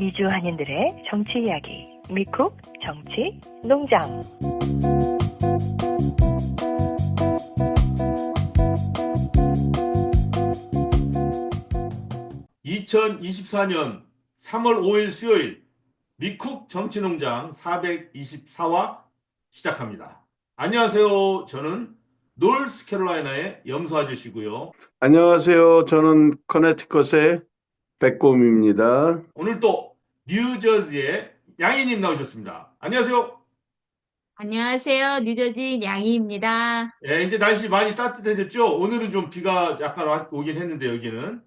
미주 한인들의 정치 이야기, 미쿡 정치 농장. 2024년 3월 5일 수요일 미쿡 정치농장 424화 시작합니다. 안녕하세요. 저는 노스캐롤라이나의 염소 아저씨고요. 안녕하세요. 저는 커네티컷의 백곰입니다. 오늘 또 뉴저지의 양희님 나오셨습니다. 안녕하세요. 안녕하세요. 뉴저지 양희입니다. 예, 이제 날씨 많이 따뜻해졌죠? 오늘은 좀 비가 약간 오긴 했는데 여기는.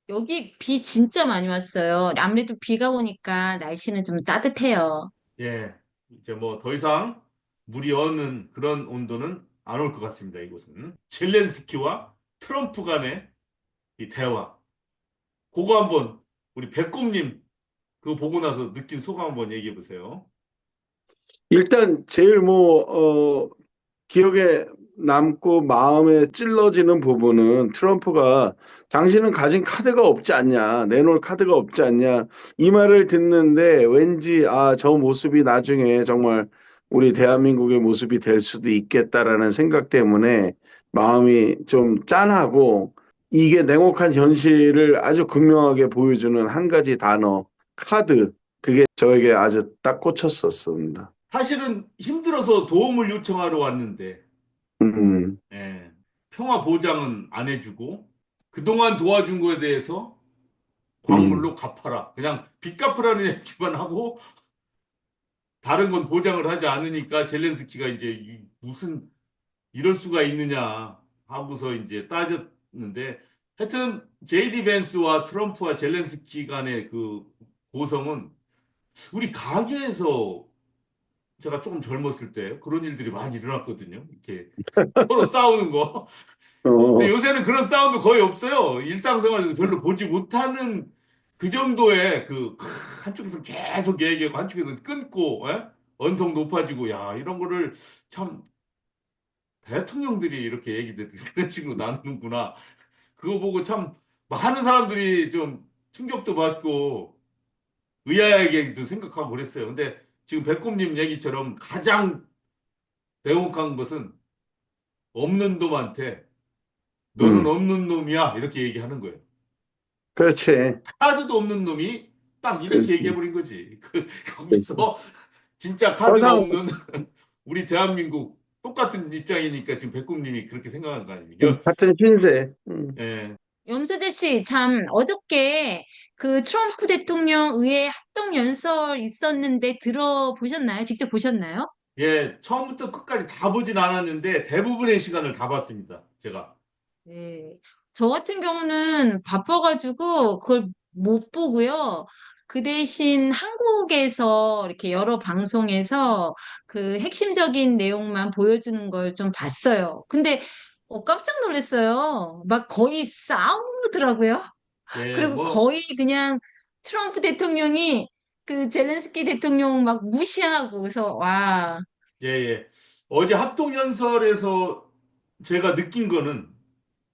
여기 비 진짜 많이 왔어요. 아무래도 비가 오니까 날씨는 좀 따뜻해요. 예, 이제 뭐 더 이상 물이 어는 그런 온도는 안 올 것 같습니다. 이곳은. 젤렌스키와 트럼프 간의 이 대화. 그거 한번 우리 백곰님 그거 보고 나서 느낀 소감 한번 얘기해 보세요. 일단 제일 기억에 남고 마음에 찔러지는 부분은 트럼프가 당신은 가진 카드가 없지 않냐, 내놓을 카드가 없지 않냐, 이 말을 듣는데 왠지 저 모습이 나중에 정말 우리 대한민국의 모습이 될 수도 있겠다라는 생각 때문에 마음이 좀 짠하고 이게 냉혹한 현실을 아주 극명하게 보여주는 한 가지 단어, 카드. 그게 저에게 아주 딱 꽂혔었습니다. 사실은 힘들어서 도움을 요청하러 왔는데, 음, 예, 평화 보장은 안 해주고, 그동안 도와준 거에 대해서 음. 광물로 갚아라. 그냥 빚 갚으라는 얘기만 하고, 다른 건 보장을 하지 않으니까 젤렌스키가 이제 무슨 이럴 수가 있느냐 하고서 이제 따졌는데 하여튼 제이디 벤스와 트럼프와 젤렌스키 간의 그 고성은 우리 가게에서 제가 조금 젊었을 때 그런 일들이 많이 일어났거든요. 이렇게 서로 싸우는 거. 근데 어, 요새는 그런 싸움도 거의 없어요. 일상생활에서 별로 보지 못하는 그 정도의 그 한쪽에서 계속 얘기하고 한쪽에서 끊고 언성 높아지고 야 이런 거를 참 대통령들이 이렇게 얘기들 그런 식으로 나누는구나. 그거 보고 참 많은 사람들이 좀 충격도 받고 의아하게도 생각하고 그랬어요. 근데 지금 백곰님 얘기처럼 가장 대목한 것은 없는 놈한테 너는 음, 없는 놈이야 이렇게 얘기하는 거예요. 그렇지. 카드도 없는 놈이 딱 이렇게 그렇지. 얘기해버린 거지. 그렇지. 거기서 진짜 카드가 서상, 없는 우리 대한민국 똑같은 입장이니까 지금 백곰님이 그렇게 생각한 거 아닙니까? 같은 신세. 예. 염소재 씨, 참, 어저께 그 트럼프 대통령 의회 합동 연설 있었는데 들어보셨나요? 직접 보셨나요? 예, 처음부터 끝까지 다 보진 않았는데 대부분의 시간을 다 봤습니다. 제가. 네. 저 같은 경우는 바빠가지고 그걸 못 보고요. 그 대신 한국에서 이렇게 여러 방송에서 그 핵심적인 내용만 보여주는 걸 좀 봤어요. 근데 깜짝 놀랐어요. 막 거의 싸우더라고요. 예, 그리고 뭐, 거의 그냥 트럼프 대통령이 그 젤렌스키 대통령 막 무시하고 그래서 와, 예, 예. 어제 합동연설에서 제가 느낀 거는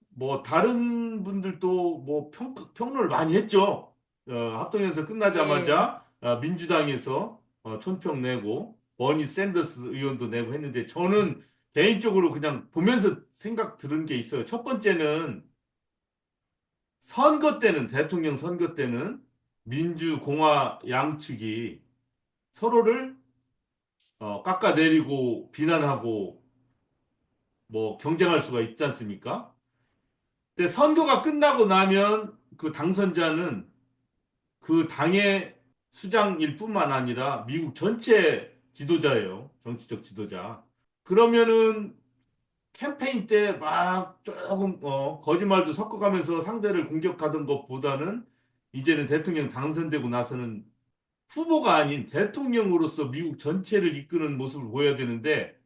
뭐 다른 분들도 뭐 평론을 많이 했죠. 합동연설 예. 끝나자마자 민주당에서 총평 내고 버니 샌더스 의원도 내고 했는데 저는 개인적으로 그냥 보면서 생각 들은 게 있어요. 첫 번째는 선거 때는 대통령 선거 때는 민주공화 양측이 서로를 깎아내리고 비난하고 뭐 경쟁할 수가 있지 않습니까? 근데 선거가 끝나고 나면 그 당선자는 그 당의 수장일 뿐만 아니라 미국 전체 지도자예요. 정치적 지도자. 그러면은 캠페인 때 막 조금 거짓말도 섞어가면서 상대를 공격하던 것보다는 이제는 대통령 당선되고 나서는 후보가 아닌 대통령으로서 미국 전체를 이끄는 모습을 보여야 되는데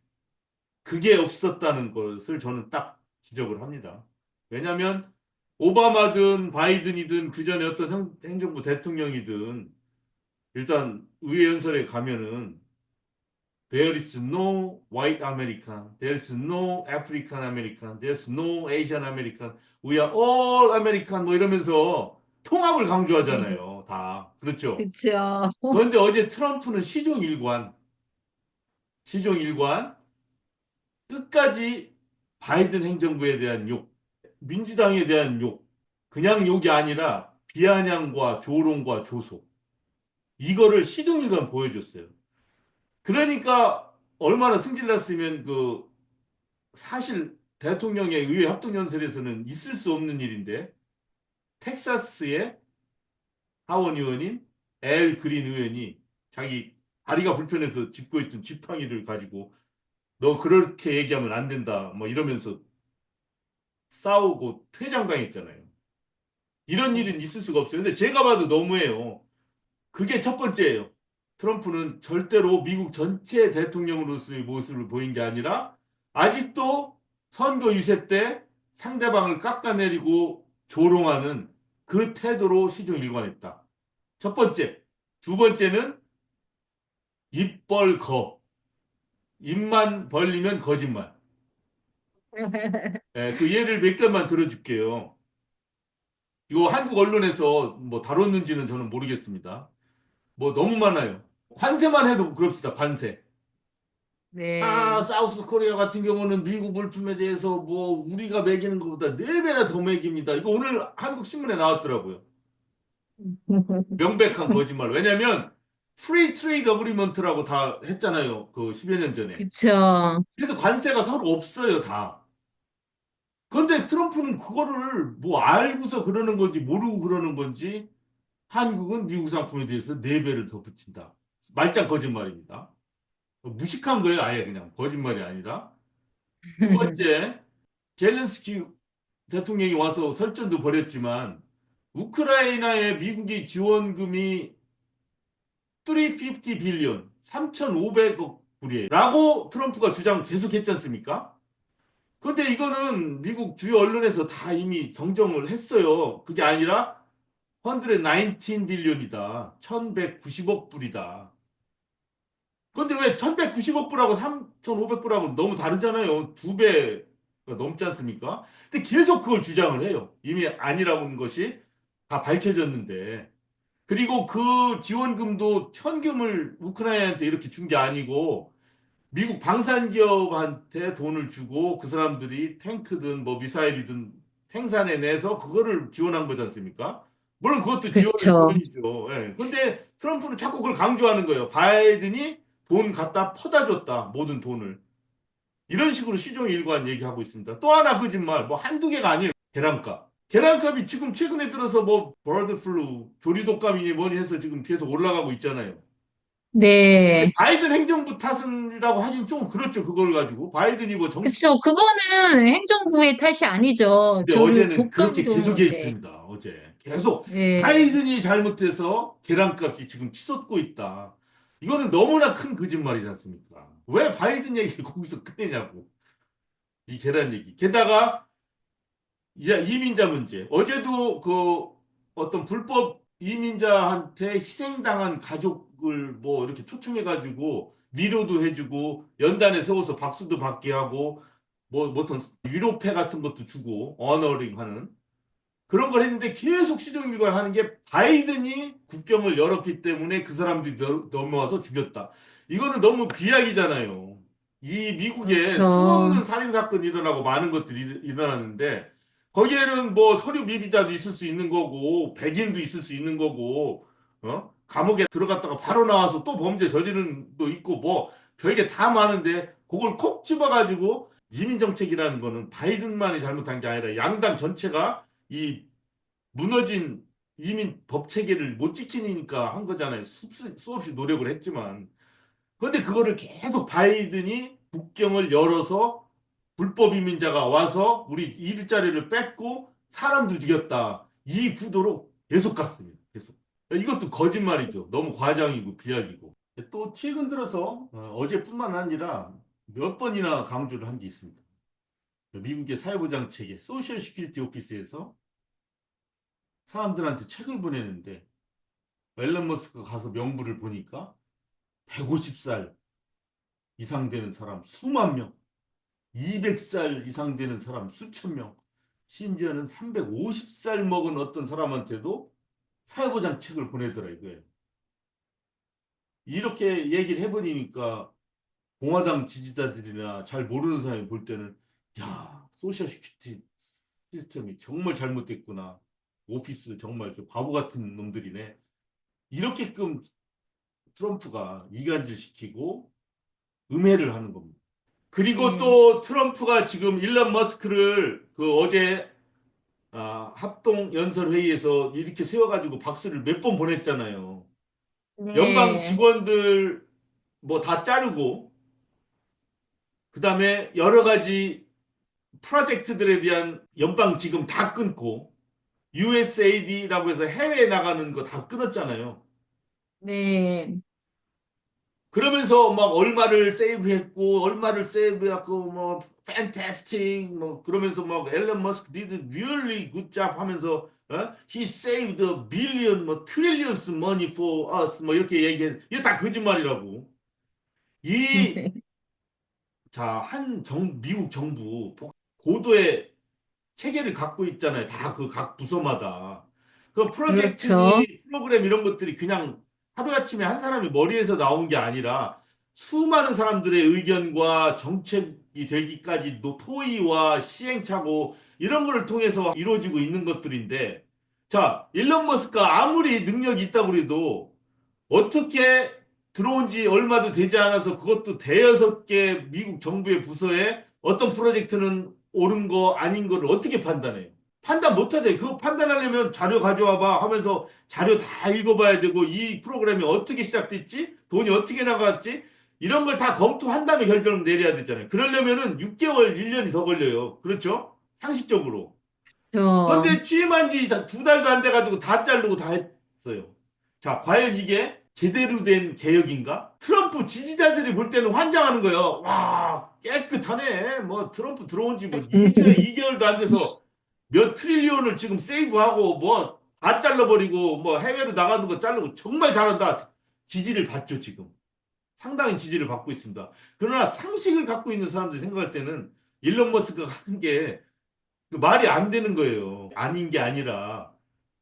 그게 없었다는 것을 저는 딱 지적을 합니다. 왜냐하면 오바마든 바이든이든 그 전에 어떤 행정부 대통령이든 일단 의회 연설에 가면은 There is no white American. There is no African American. There's no Asian American. We are all American. 뭐 이러면서 통합을 네. 강조하잖아요. 다. 그렇죠? 그쵸. 그런데 어제 트럼프는 시종일관 끝까지 바이든 행정부에 대한 욕, 민주당에 대한 욕, 그냥 욕이 아니라 비아냥과 조롱과 조소. 이거를 시종일관 보여줬어요. 그러니까 얼마나 승질났으면 사실 대통령의 의회 합동연설에서는 있을 수 없는 일인데 텍사스의 하원 의원인 엘 그린 의원이 자기 다리가 불편해서 짚고 있던 지팡이를 가지고 너 그렇게 얘기하면 안 된다 뭐 이러면서 싸우고 퇴장당했잖아요. 이런 일은 있을 수가 없어요. 근데 제가 봐도 너무해요. 그게 첫 번째예요. 트럼프는 절대로 미국 전체 대통령으로서의 모습을 보인 게 아니라 아직도 선거 유세 때 상대방을 깎아내리고 조롱하는 그 태도로 시종일관했다. 첫 번째. 두 번째는 입벌거. 입만 벌리면 거짓말. 예, 그 예를 몇 개만 들어줄게요. 이거 한국 언론에서 뭐 다뤘는지는 저는 모르겠습니다. 뭐 너무 많아요. 관세만 해도 그럽시다. 관세. 네. 사우스 코리아 같은 경우는 미국 물품에 대해서 뭐 우리가 매기는 것보다 4배나 더 매깁니다. 이거 오늘 한국 신문에 나왔더라고요. 명백한 거짓말. 왜냐면 프리 트레이드 어그리먼트라고 다 했잖아요. 그 10여 년 전에. 그쵸. 그래서 관세가 서로 없어요, 다. 그런데 트럼프는 그거를 뭐 알고서 그러는 건지 모르고 그러는 건지 한국은 미국 상품에 대해서 4배를 더 붙인다. 말짱 거짓말입니다. 무식한 거예요, 아예 그냥. 거짓말이 아니라. 두 번째, 젤렌스키 대통령이 와서 설전도 벌였지만 우크라이나에 미국이 지원금이 350 빌리언, 3,500억 불이에요. 라고 트럼프가 주장 계속했지 않습니까? 그런데 이거는 미국 주요 언론에서 다 이미 정정을 했어요. 그게 아니라 119 빌리언이다. 1,190억 불이다. 그런데 왜 1,190억 불하고 3,500불하고 너무 다르잖아요. 2배가 넘지 않습니까? 근데 계속 그걸 주장을 해요. 이미 아니라는 것이 다 밝혀졌는데. 그리고 그 지원금도 현금을 우크라이나한테 이렇게 준 게 아니고 미국 방산기업한테 돈을 주고 그 사람들이 탱크든 뭐 미사일이든 생산해 내서 그거를 지원한 거지 않습니까? 물론 그것도 그쵸. 지원이죠. 예. 근데 트럼프는 자꾸 그걸 강조하는 거예요. 바이든이 돈 갖다 퍼다 줬다. 모든 돈을. 이런 식으로 시종일관 얘기하고 있습니다. 또 하나 거짓말. 뭐 한두 개가 아니에요. 계란값. 계란값이 지금 최근에 들어서 뭐 버드 플루, 조류독감이니 뭐니 해서 지금 계속 올라가고 있잖아요. 네. 바이든 행정부 탓이라고 하긴 좀 그렇죠. 그걸 가지고. 바이든이 뭐 그쵸. 그거는 행정부의 탓이 아니죠. 근데 어제는 독감이 그렇게 계속해 도는데. 있습니다. 어제. 계속. 네. 바이든이 잘못해서 계란값이 지금 치솟고 있다. 이거는 너무나 큰 거짓말이지 않습니까? 왜 바이든 얘기를 거기서 꺼내냐고. 이 계란 얘기. 게다가 이제 이민자 문제. 어제도 어떤 불법 이민자한테 희생당한 가족을 뭐 이렇게 초청해가지고 위로도 해주고 연단에 세워서 박수도 받게 하고 뭐 어떤 위로패 같은 것도 주고 어너링 하는 그런 걸 했는데 계속 시종일관 하는 게 바이든이 국경을 열었기 때문에 그 사람들이 넘어와서 죽였다. 이거는 너무 비약이잖아요. 이 미국에 그렇죠. 수없는 살인사건이 일어나고 많은 것들이 일어나는데 거기에는 뭐 서류 미비자도 있을 수 있는 거고 백인도 있을 수 있는 거고 감옥에 들어갔다가 바로 나와서 또 범죄 저지른 도 있고 뭐 별게 다 많은데 그걸 콕 집어가지고 이민정책이라는 거는 바이든만이 잘못한 게 아니라 양당 전체가 이 무너진 이민 법 체계를 못 지키니까 한 거잖아요. 수없이 노력을 했지만. 그런데 그거를 계속 바이든이 국경을 열어서 불법 이민자가 와서 우리 일자리를 뺏고 사람도 죽였다. 이 구도로 계속 갔습니다. 계속. 이것도 거짓말이죠. 너무 과장이고 비약이고. 또 최근 들어서 어제뿐만 아니라 몇 번이나 강조를 한 게 있습니다. 미국의 사회보장 체계, 소셜 시큐리티 오피스에서 사람들한테 책을 보내는데 앨런 머스크가 가서 명부를 보니까 150살 이상 되는 사람 수만 명, 200살 이상 되는 사람 수천 명, 심지어는 350살 먹은 어떤 사람한테도 사회보장책을 보내더라 이거예요. 이렇게 얘기를 해버리니까 공화당 지지자들이나 잘 모르는 사람이 볼 때는 야, 소셜 시큐리티 시스템이 정말 잘못됐구나. 오피스 정말 저 바보 같은 놈들이네. 이렇게끔 트럼프가 이간질시키고 음해를 하는 겁니다. 그리고 네, 또 트럼프가 지금 일론 머스크를 그 어제 합동 연설 회의에서 이렇게 세워가지고 박수를 몇 번 보냈잖아요. 연방 네, 직원들 뭐 다 자르고 그다음에 여러 가지 프로젝트들에 대한 연방 지금 다 끊고 USAID라고 해서 해외에 나가는 거 다 끊었잖아요. 네. 그러면서 막 얼마를 세이브했고 얼마를 세이브했고 뭐 fantastic 뭐 그러면서 막 앨런 머스크 did really good job 하면서 he saved a billion 뭐 trillions money for us 뭐 이렇게 얘기해. 이게 다 거짓말이라고. 이 자, 미국 정부 고도의 체계를 갖고 있잖아요. 다 그 각 부서마다. 그 그렇죠. 프로젝트니 프로그램 이런 것들이 그냥 하루아침에 한 사람이 머리에서 나온 게 아니라 수많은 사람들의 의견과 정책이 되기까지 토의와 시행착오 이런 거를 통해서 이루어지고 있는 것들인데 자, 일론 머스크가 아무리 능력이 있다고 해도 어떻게 들어온 지 얼마도 되지 않아서 그것도 대여섯 개 미국 정부의 부서에 어떤 프로젝트는 옳은 거 아닌 거를 어떻게 판단해요? 판단 못 하죠. 그거 판단하려면 자료 가져와 봐 하면서 자료 다 읽어봐야 되고 이 프로그램이 어떻게 시작됐지? 돈이 어떻게 나갔지? 이런 걸 다 검토한 다음에 결정을 내려야 되잖아요. 그러려면은 6개월, 1년이 더 걸려요. 그렇죠? 상식적으로. 그렇죠. 그런데 취임한 지 두 달도 안 돼가지고 다 자르고 다 했어요. 자, 과연 이게 제대로 된 개혁인가? 트럼프 지지자들이 볼 때는 환장하는 거예요. 와, 깨끗하네. 뭐 트럼프 들어온 지 뭐 2개월도 안 돼서 몇 트릴리온을 지금 세이브하고 뭐 다 잘라버리고 뭐 해외로 나가는 거 자르고 정말 잘한다. 지지를 받죠, 지금. 상당히 지지를 받고 있습니다. 그러나 상식을 갖고 있는 사람들이 생각할 때는 일론 머스크가 하는 게 그 말이 안 되는 거예요. 아닌 게 아니라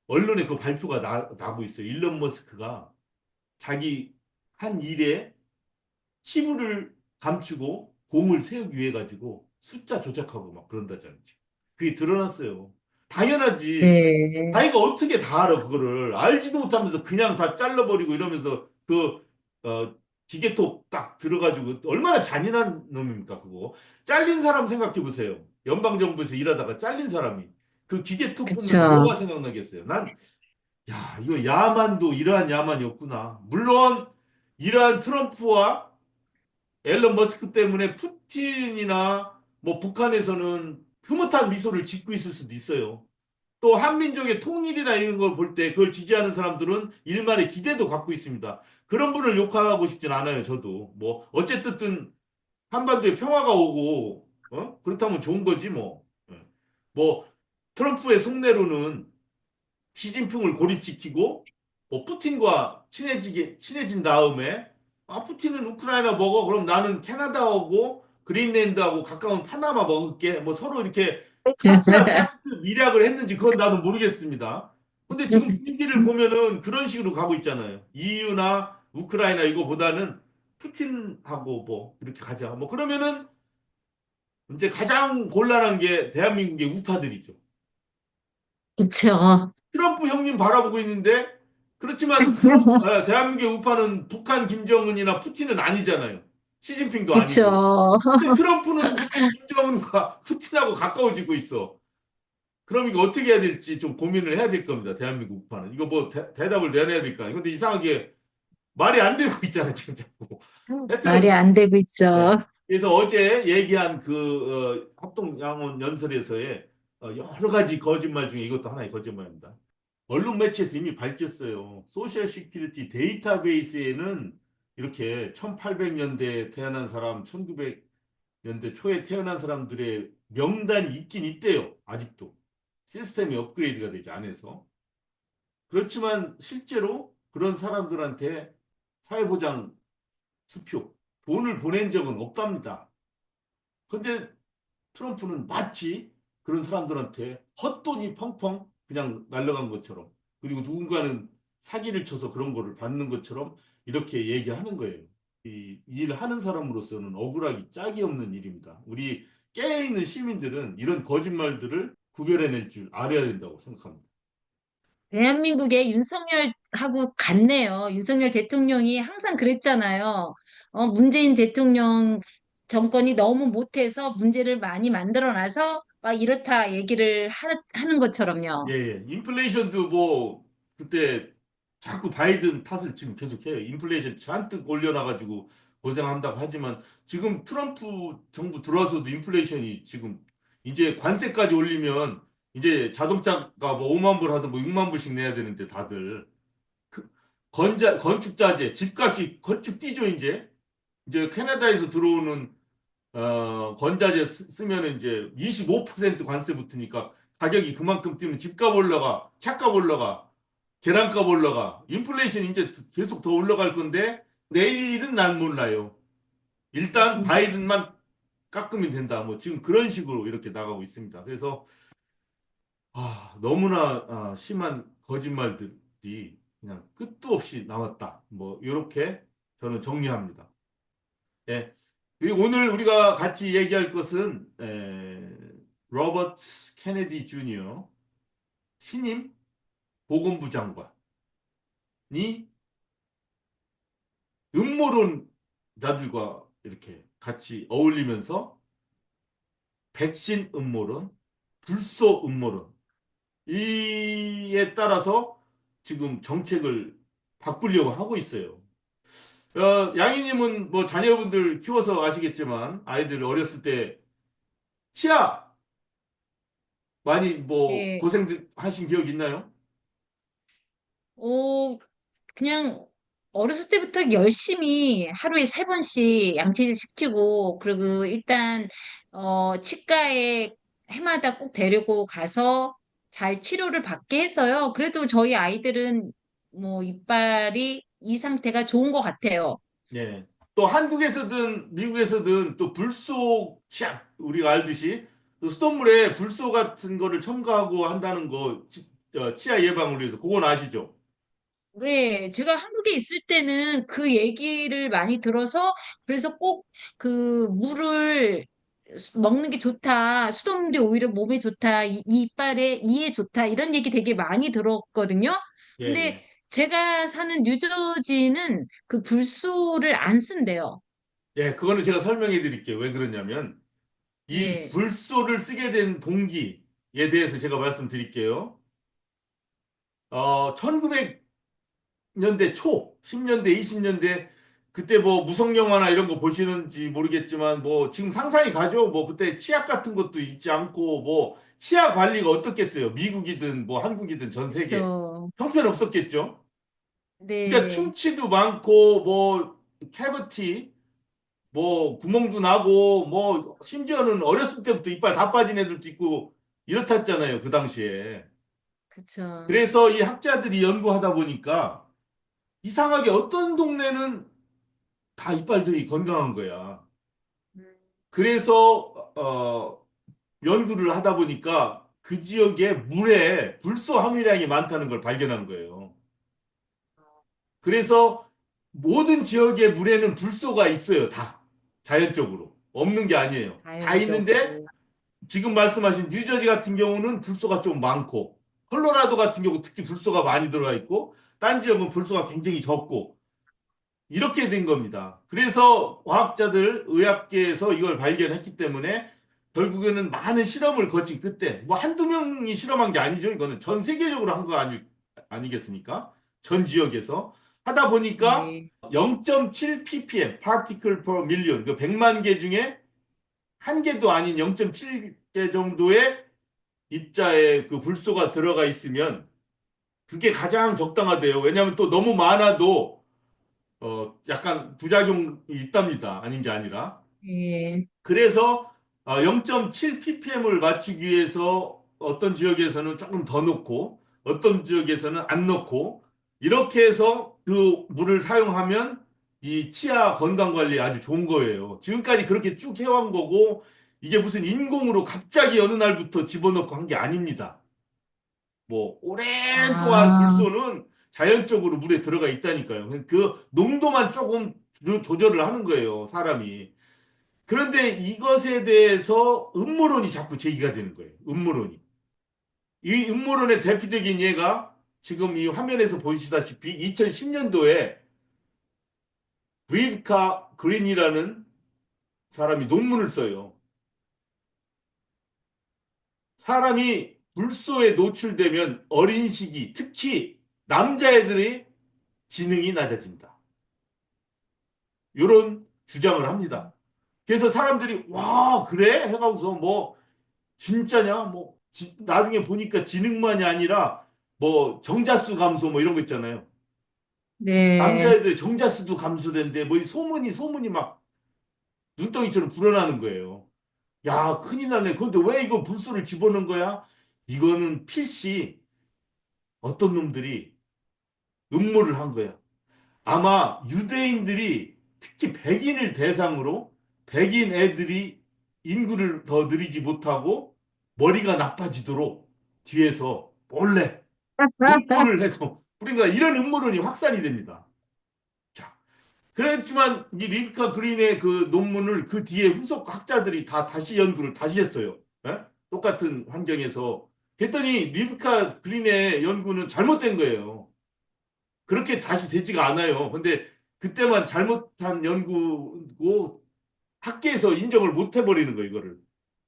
언론에 그 발표가 나고 있어요. 일론 머스크가 자기 한 일에 치부를 감추고 공을 세우기 위해 가지고 숫자 조작하고 막 그런다잖아요. 지금. 그게 드러났어요. 당연하지. 네. 자기가 어떻게 다 알아, 그거를. 알지도 못하면서 그냥 다 잘라버리고 이러면서 어, 기계톱 딱 들어가지고 얼마나 잔인한 놈입니까, 그거. 잘린 사람 생각해 보세요. 연방정부에서 일하다가 잘린 사람이. 그 기계톱 보면 그쵸. 뭐가 생각나겠어요? 야, 이거 야만도 이러한 야만이었구나. 물론, 이러한 트럼프와 앨런 머스크 때문에 푸틴이나 뭐 북한에서는 흐뭇한 미소를 짓고 있을 수도 있어요. 또 한민족의 통일이나 이런 걸 볼 때 그걸 지지하는 사람들은 일말의 기대도 갖고 있습니다. 그런 분을 욕하고 싶진 않아요, 저도. 뭐, 어쨌든 한반도에 평화가 오고, 그렇다면 좋은 거지, 뭐. 예. 뭐, 트럼프의 속내로는 시진핑을 고립시키고 푸틴과 친해진 다음에 푸틴은 우크라이나 먹어 그럼 나는 캐나다하고 그린랜드하고 가까운 파나마 먹을게 뭐 서로 이렇게 텍스트 밀약을 했는지 그건 나도 모르겠습니다. 근데 지금 분위기를 보면은 그런 식으로 가고 있잖아요. EU나 우크라이나 이거보다는 푸틴하고 뭐 이렇게 가자. 뭐 그러면은 이제 가장 곤란한 게 대한민국의 우파들이죠. 그쵸. 트럼프 형님 바라보고 있는데 그렇지만 대한민국의 우파는 북한 김정은이나 푸틴은 아니잖아요. 시진핑도 아니고. 그쵸. 근데 트럼프는 김정은과 푸틴하고 가까워지고 있어. 그럼 이거 어떻게 해야 될지 좀 고민을 해야 될 겁니다. 대한민국 우파는. 이거 뭐 대답을 내야 될까? 근데 이상하게 말이 안 되고 있잖아요. 지금 자꾸. 말이 하여튼 안 되고 네. 있죠. 그래서 어제 얘기한 합동양원 연설에서의 여러 가지 거짓말 중에 이것도 하나의 거짓말입니다. 언론 매체에서 이미 밝혔어요. 소셜 시큐리티 데이터베이스에는 이렇게 1800년대에 태어난 사람, 1900년대 초에 태어난 사람들의 명단이 있긴 있대요. 아직도. 시스템이 업그레이드가 되지 않아서. 그렇지만 실제로 그런 사람들한테 사회보장 수표, 돈을 보낸 적은 없답니다. 근데 트럼프는 마치 그런 사람들한테 헛돈이 펑펑 그냥 날라간 것처럼 그리고 누군가는 사기를 쳐서 그런 거를 받는 것처럼 이렇게 얘기하는 거예요. 이 일을 하는 사람으로서는 억울하기 짝이 없는 일입니다. 우리 깨어있는 시민들은 이런 거짓말들을 구별해낼 줄 알아야 된다고 생각합니다. 대한민국의 윤석열하고 같네요. 윤석열 대통령이 항상 그랬잖아요. 문재인 대통령 정권이 너무 못해서 문제를 많이 만들어놔서 막 이렇다 얘기를 하는 것처럼요. 예, 예. 인플레이션도 뭐 그때 자꾸 바이든 탓을 지금 계속해요. 인플레이션 잔뜩 올려놔가지고 고생한다고 하지만 지금 트럼프 정부 들어와서도 인플레이션이 지금 이제 관세까지 올리면 이제 자동차가 뭐 5만 불 하든 뭐 6만 불씩 내야 되는데 다들 그 건축자재 집값이 건축 뛰죠 이제. 이제 캐나다에서 들어오는 건자재 쓰면 이제 25% 관세 붙으니까 가격이 그만큼 뛰면 집값 올라가, 차값 올라가, 계란값 올라가, 인플레이션 이제 계속 더 올라갈 건데 내일 일은 난 몰라요. 일단 바이든만 깎으면 된다. 뭐 지금 그런 식으로 이렇게 나가고 있습니다. 그래서 너무나 심한 거짓말들이 그냥 끝도 없이 나왔다. 뭐 이렇게 저는 정리합니다. 예. 그리고 오늘 우리가 같이 얘기할 것은 로버트 케네디 주니어 신임 보건부 장관이 음모론자들과 이렇게 같이 어울리면서 백신 음모론, 불소 음모론 이에 따라서 지금 정책을 바꾸려고 하고 있어요. 양희님은 뭐 자녀분들 키워서 아시겠지만 아이들 어렸을 때 치아 많이 뭐 네. 고생 하신 기억 있나요? 오, 그냥 어렸을 때부터 열심히 하루에 3번씩 양치질 시키고, 그리고 일단, 치과에 해마다 꼭 데리고 가서 잘 치료를 받게 해서요. 그래도 저희 아이들은 뭐 이빨이 이 상태가 좋은 것 같아요. 예. 또 한국에서든 미국에서든 또 불소 치약 우리가 알듯이 또 수돗물에 불소 같은 거를 첨가하고 한다는 거 치아 예방을 위해서 그건 아시죠? 네, 제가 한국에 있을 때는 그 얘기를 많이 들어서 그래서 꼭 그 물을 먹는 게 좋다. 수돗물이 오히려 몸에 좋다. 이 이빨에 이에 좋다. 이런 얘기 되게 많이 들었거든요. 예, 근데 예. 제가 사는 뉴저지는 그 불소를 안 쓴대요. 예, 그거는 제가 설명해 드릴게요. 왜 그러냐면 이 네. 불소를 쓰게 된 동기에 대해서 제가 말씀드릴게요. 1900년대 초, 10년대, 20년대 그때 뭐 무성 영화나 이런 거 보시는지 모르겠지만 뭐 지금 상상이 가죠. 뭐 그때 치약 같은 것도 있지 않고 뭐 치아 관리가 어떻겠어요. 미국이든 뭐 한국이든 전 세계 그렇죠. 형편없었겠죠. 그러니까 네. 충치도 많고 뭐 캐비티 뭐 구멍도 나고 뭐 심지어는 어렸을 때부터 이빨 다 빠진 애들도 있고 이렇았잖아요. 그 당시에. 그렇죠. 그래서 이 학자들이 연구하다 보니까 이상하게 어떤 동네는 다 이빨들이 건강한 거야. 그래서 연구를 하다 보니까 그 지역에 물에 불소 함유량이 많다는 걸 발견한 거예요. 그래서 모든 지역의 물에는 불소가 있어요. 다. 자연적으로. 없는 게 아니에요. 다 있는데 자연적으로. 지금 말씀하신 뉴저지 같은 경우는 불소가 좀 많고 콜로라도 같은 경우 특히 불소가 많이 들어가 있고 딴 지역은 불소가 굉장히 적고 이렇게 된 겁니다. 그래서 과학자들, 의학계에서 이걸 발견했기 때문에 결국에는 많은 실험을 거친 끝에 뭐 한두 명이 실험한 게 아니죠. 이거는 전 세계적으로 한 거 아니겠습니까? 전 지역에서 하다 보니까 네. 0.7 ppm, particle per million, 그 100만 개 중에 한 개도 아닌 0.7개 정도의 입자에 그 불소가 들어가 있으면 그게 가장 적당하대요. 왜냐하면 또 너무 많아도 약간 부작용이 있답니다. 아닌 게 아니라. 네. 그래서 0.7 ppm을 맞추기 위해서 어떤 지역에서는 조금 더 넣고 어떤 지역에서는 안 넣고 이렇게 해서 그 물을 사용하면 이 치아 건강 관리에 아주 좋은 거예요. 지금까지 그렇게 쭉 해온 거고 이게 무슨 인공으로 갑자기 어느 날부터 집어넣고 한 게 아닙니다. 뭐 오랜 동안 아, 불소는 자연적으로 물에 들어가 있다니까요. 그 농도만 조금 조절을 하는 거예요, 사람이. 그런데 이것에 대해서 음모론이 자꾸 제기가 되는 거예요. 음모론이. 이 음모론의 대표적인 예가 지금 이 화면에서 보시다시피 2010년도에 브리드카 그린이라는 사람이 논문을 써요. 사람이 불소에 노출되면 어린 시기, 특히 남자애들의 지능이 낮아진다. 이런 주장을 합니다. 그래서 사람들이 와, 그래? 해가고서 뭐 진짜냐? 뭐 나중에 보니까 지능만이 아니라 뭐 정자수 감소 뭐 이런 거 있잖아요. 네. 남자애들 정자수도 감소된대. 뭐 이 소문이 막 눈덩이처럼 불어나는 거예요. 야, 큰일 났네. 그런데 왜 이거 불소를 집어넣은 거야? 이거는 필시 어떤 놈들이 음모를 한 거야. 아마 유대인들이 특히 백인을 대상으로 백인 애들이 인구를 더 늘리지 못하고 머리가 나빠지도록 뒤에서 몰래 음모를 해서 그러니까 이런 음모론이 확산이 됩니다. 자, 그렇지만 이 리브카 그린의 그 논문을 그 뒤에 후속 학자들이 다 다시 연구를 다시 했어요. 예? 똑같은 환경에서. 그랬더니 리브카 그린의 연구는 잘못된 거예요. 그렇게 다시 되지가 않아요. 근데 그때만 잘못한 연구고 학계에서 인정을 못 해버리는 거예요, 이거를.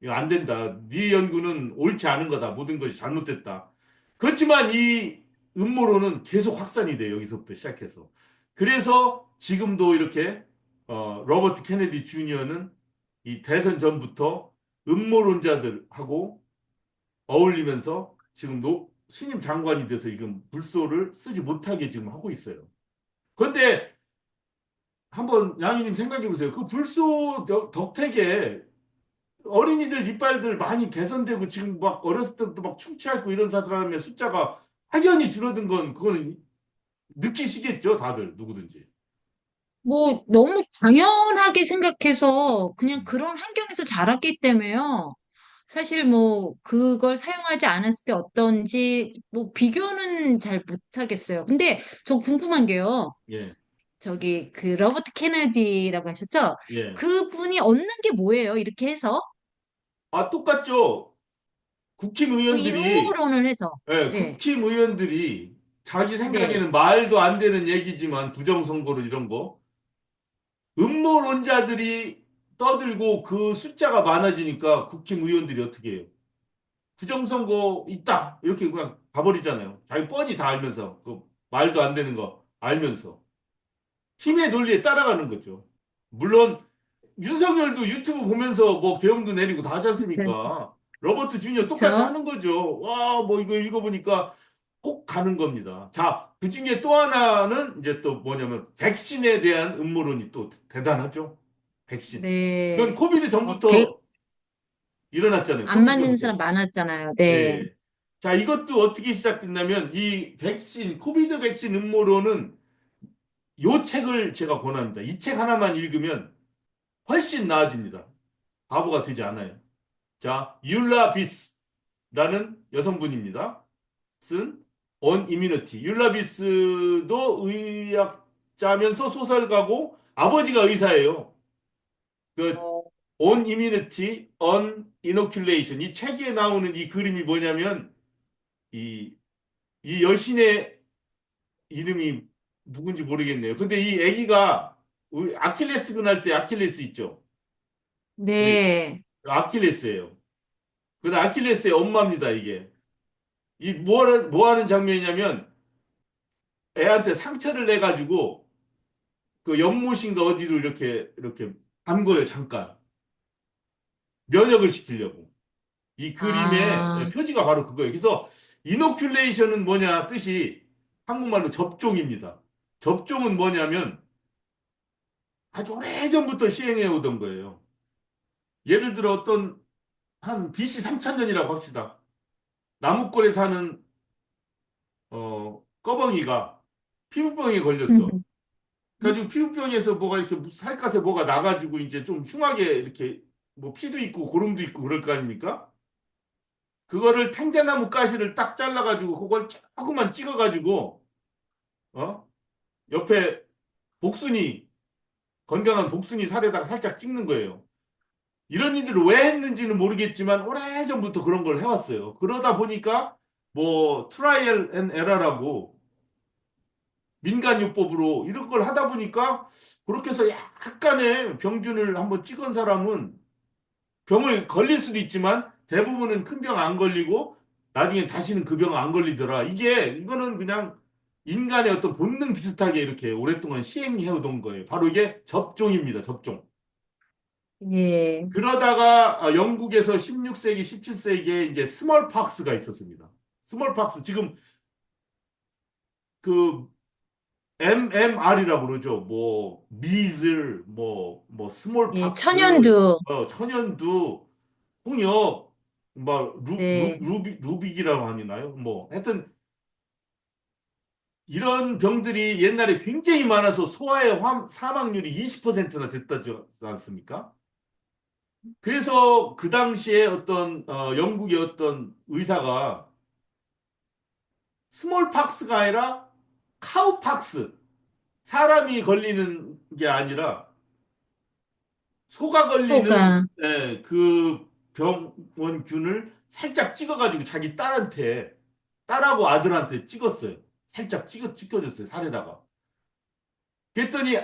이거 안 된다. 네 연구는 옳지 않은 거다. 모든 것이 잘못됐다. 그렇지만 이 음모론은 계속 확산이 돼요, 여기서부터 시작해서. 그래서 지금도 이렇게 로버트 케네디 주니어는 이 대선 전부터 음모론자들하고 어울리면서 지금 신임 장관이 돼서 지금 불소를 쓰지 못하게 지금 하고 있어요. 그런데 한번 양희님 생각해 보세요. 그 불소 덕택에 어린이들 이빨들 많이 개선되고 지금 막 어렸을 때부터 막 충치하고 이런 사람의 숫자가 확연히 줄어든 건 그거는 느끼시겠죠, 다들 누구든지. 뭐, 너무 당연하게 생각해서 그냥 음. 그런 환경에서 자랐기 때문에요. 사실 뭐, 그걸 사용하지 않았을 때 어떤지, 뭐, 비교는 잘 못하겠어요. 근데 저 궁금한 게요. 예, 저기, 그, 러버트 케네디라고 하셨죠? 예. 그분이 얻는 게 뭐예요? 이렇게 해서? 아, 똑같죠. 국힘 이 의원들이, 음모론을 해서. 예, 네. 국힘 의원들이 자기 네. 생각에는 말도 안 되는 얘기지만 부정선거로 이런 거 음모론자들이 떠들고 그 숫자가 많아지니까 국힘 의원들이 어떻게 해요? 부정선거 있다. 이렇게 그냥 가버리잖아요. 자기 뻔히 다 알면서. 그 말도 안 되는 거 알면서. 힘의 논리에 따라가는 거죠. 물론 윤석열도 유튜브 보면서 뭐 계엄도 내리고 다 하지 네. 않습니까? 로버트 주니어 똑같이 그쵸? 하는 거죠. 와, 뭐 이거 읽어보니까 꼭 가는 겁니다. 자, 그 중에 또 하나는 이제 또 뭐냐면 백신에 대한 음모론이 또 대단하죠. 백신. 이건 네. 코비드 백, 전부터 일어났잖아요. 안 코비드 맞는 전부터. 사람 많았잖아요. 네. 예. 자, 이것도 어떻게 시작됐냐면 이 백신, 코비드 백신 음모론은 요 책을 제가 권합니다. 이 책 하나만 읽으면 훨씬 나아집니다. 바보가 되지 않아요. 자, 율라 비스라는 여성분입니다. 쓴 On Immunity. 율라 비스도 의학자면서 소설가고 아버지가 의사예요. 그 어, On Immunity, On Inoculation. 이 책에 나오는 이 그림이 뭐냐면 이, 이 여신의 이름이 누군지 모르겠네요. 근데 이 아기가 우리 아킬레스건 할 때 아킬레스 있죠? 우리 네. 아킬레스예요. 그 아킬레스의 엄마입니다, 이게. 뭐 하는 장면이냐면 애한테 상처를 내가지고 그 연못인가 어디로 이렇게 담궈요, 잠깐. 면역을 시키려고. 이 그림의 아, 표지가 바로 그거예요. 그래서 이노큘레이션은 뭐냐 뜻이 한국말로 접종입니다. 접종은 뭐냐면 아주 오래전부터 시행해 오던 거예요. 예를 들어 어떤 한 BC 3000년이라고 합시다. 나무골에 사는 꺼벙이가 피부병에 걸렸어. 그래가지고 피부병에서 뭐가 이렇게 살갗에 뭐가 나가지고 이제 좀 흉하게 이렇게 뭐 피도 있고 고름도 있고 그럴 거 아닙니까? 그거를 탱자나무 가시를 딱 잘라가지고 그걸 조금만 찍어가지고 옆에 복순이 건강한 복순이 살에다가 살짝 찍는 거예요. 이런 일들을 왜 했는지는 모르겠지만 오래전부터 그런 걸 해왔어요. 그러다 보니까 뭐 트라이얼 앤 에러라고 민간요법으로 이런 걸 하다 보니까 그렇게 해서 약간의 병균을 한번 찍은 사람은 병을 걸릴 수도 있지만 대부분은 큰 병 안 걸리고 나중에 다시는 그 병 안 걸리더라. 이거는 그냥 인간의 어떤 본능 비슷하게 이렇게 오랫동안 시행해 오던 거예요. 바로 이게 접종입니다. 접종. 예, 그러다가 영국에서 16세기, 17세기에 이제 스몰팍스가 있었습니다. 스몰팍스 지금 그 MMR이라고 그러죠. 뭐 미즐, 뭐 예, 스몰팍스, 천연두. 천연두, 홍역, 뭐 네, 루빅이라고 하나요? 뭐 하여튼 이런 병들이 옛날에 굉장히 많아서 소아의 사망률이 20%나 됐다지 않습니까? 그래서 그 당시에 어떤 영국의 어떤 의사가 스몰팍스가 아니라 카우팍스, 사람이 걸리는 게 아니라 소가 걸리는 소가. 그 병원균을 살짝 찍어가지고 자기 딸하고 아들한테 찍었어요. 살짝 찍어줬어요, 살에다가. 그랬더니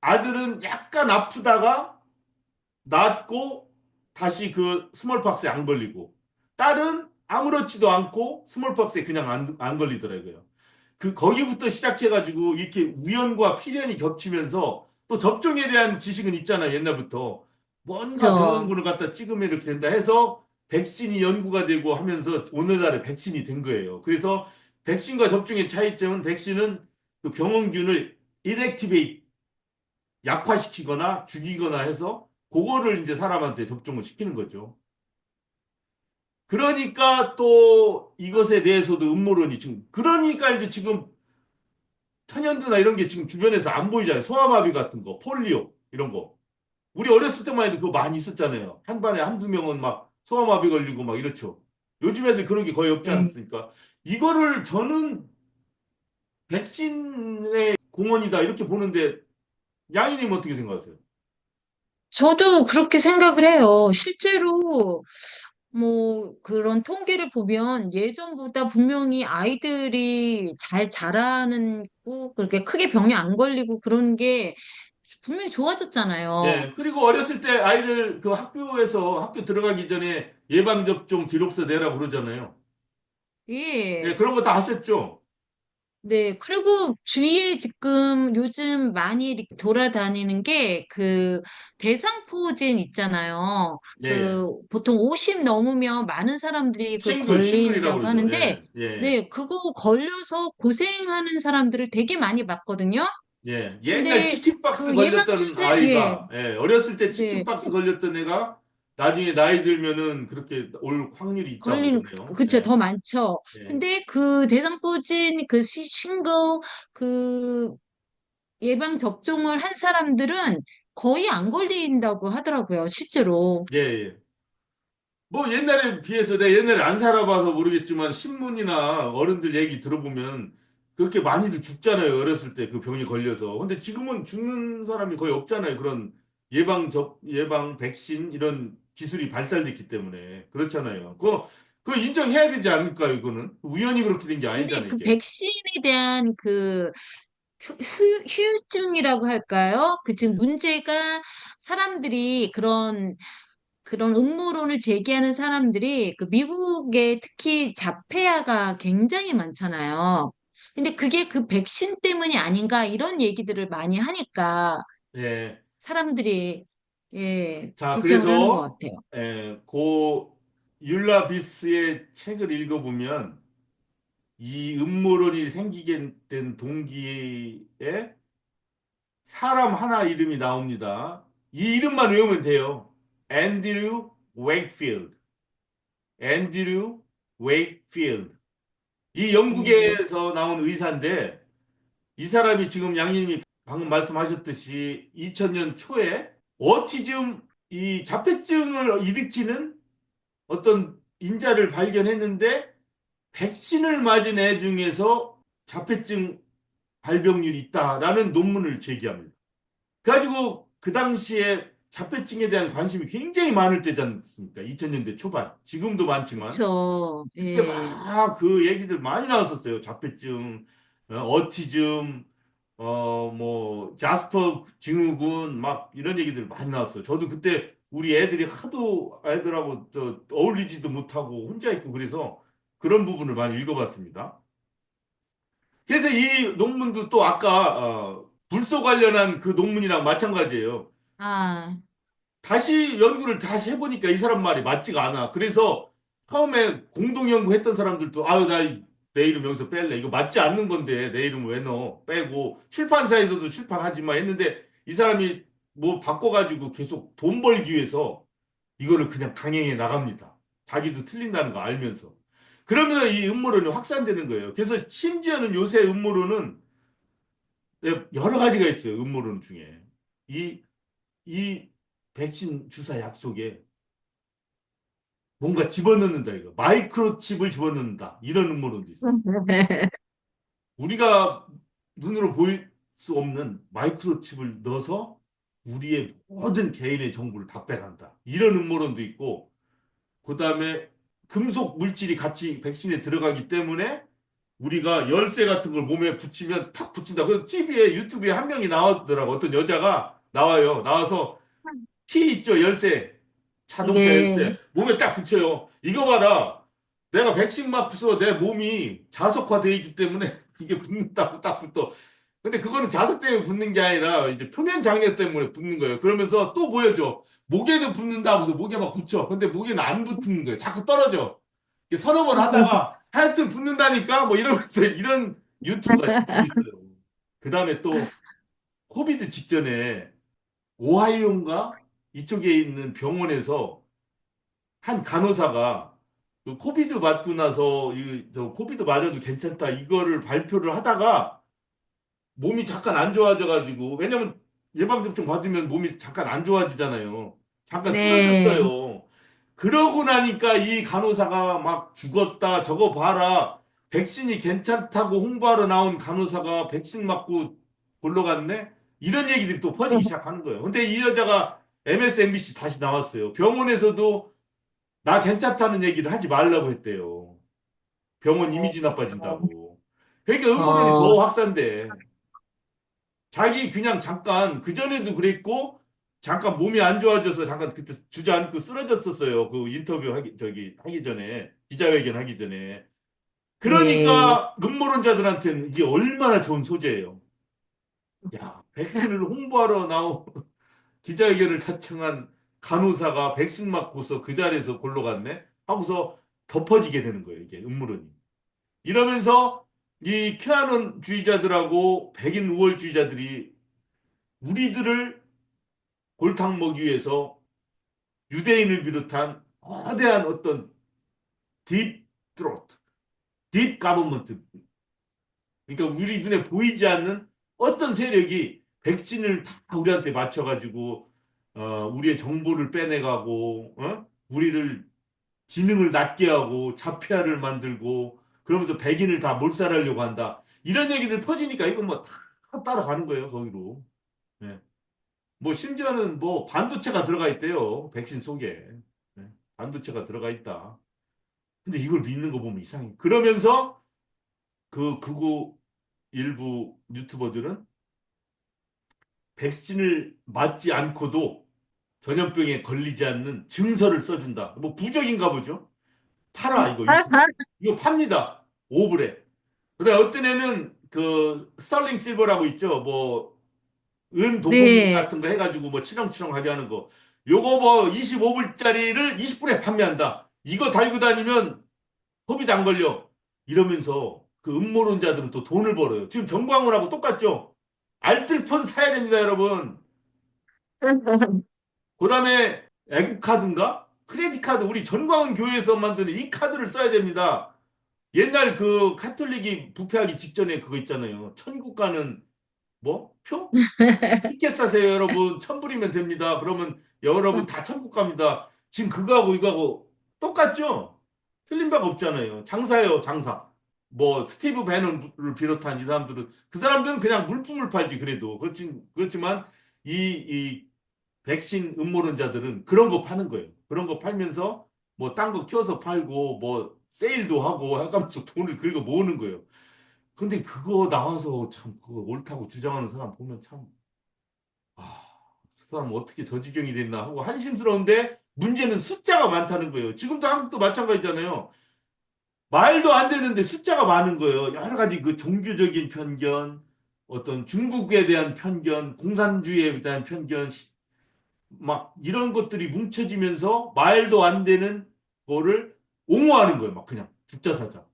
아들은 약간 아프다가 낫고 다시 그 스몰팍스에 안 걸리고, 딸은 아무렇지도 않고 스몰팍스에 그냥 안 걸리더라고요. 거기부터 시작해가지고 이렇게 우연과 필연이 겹치면서 또 접종에 대한 지식은 있잖아요, 옛날부터. 뭔가 그렇죠. 병원군을 갖다 찍으면 이렇게 된다 해서 백신이 연구가 되고 하면서 오늘날의 백신이 된 거예요. 그래서 백신과 접종의 차이점은 백신은 그 병원균을 인액티베이트, 약화시키거나 죽이거나 해서 그거를 이제 사람한테 접종을 시키는 거죠. 그러니까 또 이것에 대해서도 음모론이 지금, 그러니까 이제 지금 천연두나 이런 게 지금 주변에서 안 보이잖아요. 소아마비 같은 거, 폴리오 이런 거. 우리 어렸을 때만 해도 그거 많이 있었잖아요. 한 반에 한두 명은 막 소아마비 걸리고 막 이렇죠. 요즘 애들 그런 게 거의 없지 네. 않습니까? 이거를 저는 백신의 공헌이다 이렇게 보는데 양이님 어떻게 생각하세요? 저도 그렇게 생각을 해요. 실제로 뭐 그런 통계를 보면 예전보다 분명히 아이들이 잘 자라는 고 그렇게 크게 병이 안 걸리고 그런 게 분명히 좋아졌잖아요. 예. 그리고 어렸을 때 아이들 그 학교에서 학교 들어가기 전에 예방접종 기록서 내라고 그러잖아요. 예, 예. 그런 거 다 하셨죠? 네. 그리고 주위에 지금 요즘 많이 이렇게 돌아다니는 게 그 대상포진 있잖아요. 예, 예. 그 보통 50 넘으면 많은 사람들이 그걸 싱글이라고 걸린다고 그러죠. 하는데 예, 예, 네. 그거 걸려서 고생하는 사람들을 되게 많이 봤거든요. 예. 옛날 근데 치킨박스 그 걸렸던 예방주사, 예, 아이가, 예, 어렸을 때 네, 치킨박스 걸렸던 애가 나중에 나이 들면은 그렇게 올 확률이 있다고 걸리는, 그러네요. 그쵸, 예, 더 많죠. 예, 근데 그 대상포진, 그 싱글, 그 예방 접종을 한 사람들은 거의 안 걸린다고 하더라고요, 실제로. 예, 예. 뭐 옛날에 비해서 내가 옛날에 안 살아봐서 모르겠지만 신문이나 어른들 얘기 들어보면 그렇게 많이들 죽잖아요. 어렸을 때 그 병이 걸려서. 근데 지금은 죽는 사람이 거의 없잖아요. 그런 예방 백신 이런 기술이 발달됐기 때문에. 그렇잖아요. 그거 인정해야 되지 않을까요? 이거는. 우연히 그렇게 된 게 근데 아니잖아요, 그 이게. 백신에 대한 그 후유증이라고 할까요? 그 지금 문제가 사람들이 그런 음모론을 제기하는 사람들이 그 미국에 특히 자폐아가 굉장히 많잖아요. 근데 그게 그 백신 때문이 아닌가 이런 얘기들을 많이 하니까 예. 사람들이 예, 자, 불평을 하는 것 그래서 같아요. 고 율라 비스의 책을 읽어보면 이 음모론이 생기게 된 동기에 사람 하나 이름이 나옵니다. 이 이름만 외우면 돼요. 앤드류 웨이크필드. 앤드류 웨이크필드. 이 예, 영국에서 나온 의사인데 이 사람이 지금 양님이 방금 말씀하셨듯이 2000년 초에 오티즘 이 자폐증을 일으키는 어떤 인자를 발견했는데 백신을 맞은 애 중에서 자폐증 발병률이 있다라는 논문을 제기합니다. 그래가지고 그 당시에 자폐증에 대한 관심이 굉장히 많을 때지 않습니까? 2000년대 초반. 지금도 많지만 그쵸. 그때 예. 막 그 얘기들 많이 나왔었어요. 자폐증, 어티즘, 뭐 자스퍼 증후군 막 이런 얘기들 많이 나왔어요. 저도 그때 우리 애들이 하도 애들하고 어울리지도 못하고 혼자 있고 그래서 그런 부분을 많이 읽어봤습니다. 그래서 이 논문도 또 아까 불소 관련한 그 논문이랑 마찬가지예요. 아, 다시 연구를 다시 해보니까 이 사람 말이 맞지가 않아. 그래서 처음에 공동 연구했던 사람들도 아유 나 내 이름 여기서 뺄래. 이거 맞지 않는 건데 내 이름 왜 넣어? 빼고 출판사에서도 출판하지 마 했는데 이 사람이 뭐 바꿔가지고 계속 돈 벌기 위해서 이거를 그냥 강행해 나갑니다. 자기도 틀린다는 거 알면서. 그러면 이 음모론이 확산되는 거예요. 그래서 심지어는 요새 음모론은 여러 가지가 있어요. 음모론 중에. 이, 이 백신 주사 약속에 뭔가 집어넣는다, 이거. 마이크로칩을 집어넣는다. 이런 음모론도 있어요. 우리가 눈으로 보일 수 없는 마이크로칩을 넣어서 우리의 모든 개인의 정보를 다 빼간다. 이런 음모론도 있고, 그 다음에 금속 물질이 같이 백신에 들어가기 때문에 우리가 열쇠 같은 걸 몸에 붙이면 탁 붙인다. 그래서 TV에 유튜브에 한 명이 나왔더라고. 어떤 여자가 나와요. 나와서 키 있죠, 열쇠. 자동차 네. 열쇠. 몸에 딱 붙여요. 이거 봐라. 내가 백신 맞고서 내 몸이 자석화되어 있기 때문에 이게 붙는다고 딱 붙어. 근데 그거는 자석 때문에 붙는 게 아니라 이제 표면 장애 때문에 붙는 거예요. 그러면서 또 보여줘. 목에도 붙는다고 해서 목에 막 붙여. 근데 목에는 안 붙는 거예요. 자꾸 떨어져. 이게 서너 번 하다가 하여튼 붙는다니까 뭐 이러면서 이런 유튜브가 자꾸 있어요. 그 다음에 또 코비드 직전에 오하이오인가 이쪽에 있는 병원에서 한 간호사가 그 코비드 맞고 나서 저 코비드 맞아도 괜찮다 이거를 발표를 하다가 몸이 잠깐 안 좋아져가지고 왜냐면 예방접종 받으면 몸이 잠깐 안 좋아지잖아요. 잠깐 네. 쓰러졌어요. 그러고 나니까 이 간호사가 막 죽었다 저거 봐라 백신이 괜찮다고 홍보하러 나온 간호사가 백신 맞고 골러 갔네 이런 얘기들이 또 퍼지기 시작하는 거예요. 근데 이 여자가 MSNBC 다시 나왔어요. 병원에서도 나 괜찮다는 얘기를 하지 말라고 했대요. 병원 이미지 나빠진다고. 그러니까 음모론이 어, 더 확산돼. 자기 그냥 잠깐 그전에도 그랬고 잠깐 몸이 안 좋아져서 잠깐 그때 주저앉고 쓰러졌었어요. 그 인터뷰 하기 전에 기자회견 하기 전에. 네. 그러니까 음모론자들한테는 이게 얼마나 좋은 소재예요. 야, 백신을 홍보하러 나온 기자회견을 자청한 간호사가 백신 맞고서 그 자리에서 골로 갔네 하고서 덮어지게 되는 거예요. 이게 음모론이. 이러면서 이 큐아논주의자들하고 백인 우월주의자들이 우리들을 골탕 먹기 위해서 유대인을 비롯한 거대한 어떤 딥 트로트, 딥 가버먼트 그러니까 우리 눈에 보이지 않는 어떤 세력이 백신을 다 우리한테 맞춰가지고 우리의 정보를 빼내가고 우리를 지능을 낮게 하고 자폐아를 만들고 그러면서 백인을 다 몰살하려고 한다. 이런 얘기들 퍼지니까 이거 뭐 다 따라가는 거예요 거기로. 예. 뭐 심지어는 뭐 반도체가 들어가 있대요. 백신 속에. 예. 반도체가 들어가 있다. 근데 이걸 믿는 거 보면 이상해. 그러면서 그 극우 일부 유튜버들은 백신을 맞지 않고도 전염병에 걸리지 않는 증서를 써준다. 뭐 부적인가 보죠. 팔아 이거 유튜브. 이거 팝니다. 오브레. 그다음 어떤 애는 그 스털링 실버라고 있죠. 뭐 은 도금 네. 같은 거 해가지고 뭐 치렁치렁하게 하는 거. 요거 뭐 25불짜리를 20불에 판매한다. 이거 달고 다니면 소비도 안 걸려. 이러면서 그 음모론자들은 또 돈을 벌어요. 지금 정광훈하고 똑같죠? 알뜰폰 사야 됩니다, 여러분. 그다음에 애국카드인가? 크레딧 카드 우리 전광훈 교회에서 만드는 이 카드를 써야 됩니다. 옛날 그 카톨릭이 부패하기 직전에 그거 있잖아요. 천국 가는 뭐? 표? 티켓 사세요, 여러분. 1,000불이면 됩니다. 그러면 여러분 다 천국 갑니다. 지금 그거하고 이거하고 똑같죠? 틀린 바가 없잖아요. 장사예요, 장사. 뭐 스티브 배너를 비롯한 이 사람들은 그 사람들은 그냥 물품을 팔지 그래도 그렇지만 이 백신 음모론자들은 그런 거 파는 거예요. 그런 거 팔면서 뭐 딴 거 껴서 팔고 뭐 세일도 하고 해가면서 돈을 긁어 모으는 거예요. 근데 그거 나와서 참 그거 옳다고 주장하는 사람 보면 참 아, 저 사람 어떻게 저 지경이 됐나 하고 한심스러운데 문제는 숫자가 많다는 거예요. 지금도 한국도 마찬가지잖아요. 말도 안 되는데 숫자가 많은 거예요. 여러 가지 그 종교적인 편견, 어떤 중국에 대한 편견, 공산주의에 대한 편견, 막 이런 것들이 뭉쳐지면서 말도 안 되는 거를 옹호하는 거예요. 막 그냥 죽자사자.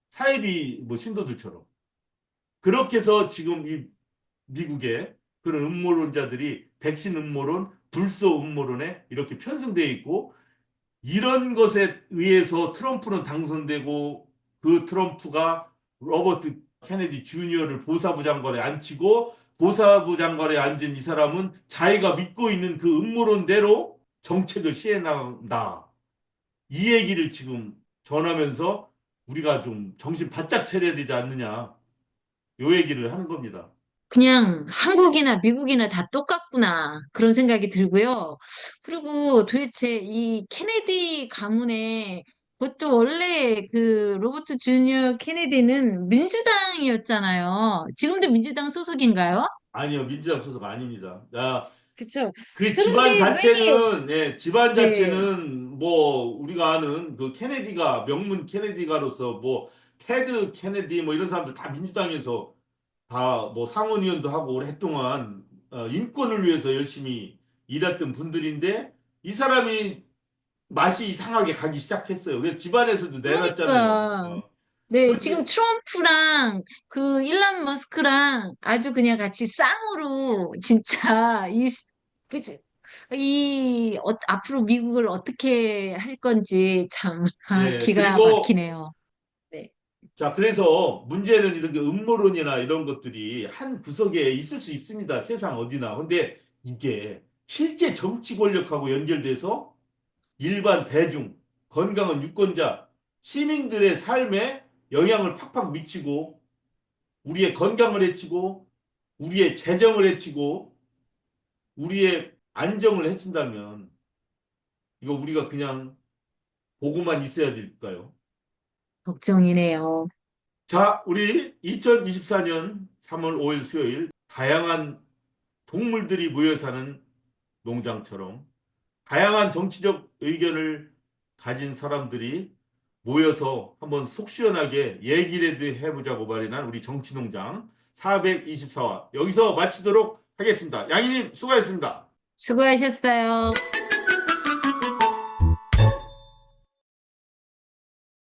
사이비 뭐 신도들처럼. 그렇게 해서 지금 이 미국의 그런 음모론자들이 백신 음모론, 불소 음모론에 이렇게 편승되어 있고 이런 것에 의해서 트럼프는 당선되고 그 트럼프가 로버트 케네디 주니어를 보사부 장관에 앉히고 보사부 장관에 앉은 이 사람은 자기가 믿고 있는 그 음모론대로 정책을 시해 나간다. 이 얘기를 지금 전하면서 우리가 좀 정신 바짝 차려야 되지 않느냐. 요 얘기를 하는 겁니다. 그냥 한국이나 미국이나 다 똑같구나. 그런 생각이 들고요. 그리고 도대체 이 케네디 가문에 그것도 원래 그 로버트 주니어 케네디는 민주당이었잖아요. 지금도 민주당 소속인가요? 아니요, 민주당 소속 아닙니다. 야, 그쵸. 그 집안 그런데 왜, 자체는, 예, 집안 네. 자체는 뭐, 우리가 아는 그 케네디가, 명문 케네디가로서 뭐, 테드 케네디 뭐 이런 사람들 다 민주당에서 다 뭐 상원의원도 하고 오랫동안 인권을 위해서 열심히 일했던 분들인데 이 사람이 맛이 이상하게 가기 시작했어요. 그래서 집안에서도 내놨잖아요. 그러니까. 네, 지금 그런데, 트럼프랑 그 일론 머스크랑 아주 그냥 같이 쌍으로 진짜 그치? 앞으로 미국을 어떻게 할 건지 참 예, 기가 그리고 막히네요. 네. 자, 그래서 문제는 이렇게 음모론이나 이런 것들이 한 구석에 있을 수 있습니다. 세상 어디나. 근데 이게 실제 정치 권력하고 연결돼서 일반 대중, 건강한 유권자, 시민들의 삶에 영향을 팍팍 미치고 우리의 건강을 해치고 우리의 재정을 해치고 우리의 안정을 해친다면 이거 우리가 그냥 보고만 있어야 될까요? 걱정이네요. 자, 우리 2024년 3월 5일 수요일 다양한 동물들이 모여 사는 농장처럼 다양한 정치적 의견을 가진 사람들이 모여서 한번 속 시원하게 얘기를 해보자고 마련한 우리 정치농장 424화 여기서 마치도록 하겠습니다. 양희님 수고하셨습니다. 수고하셨어요.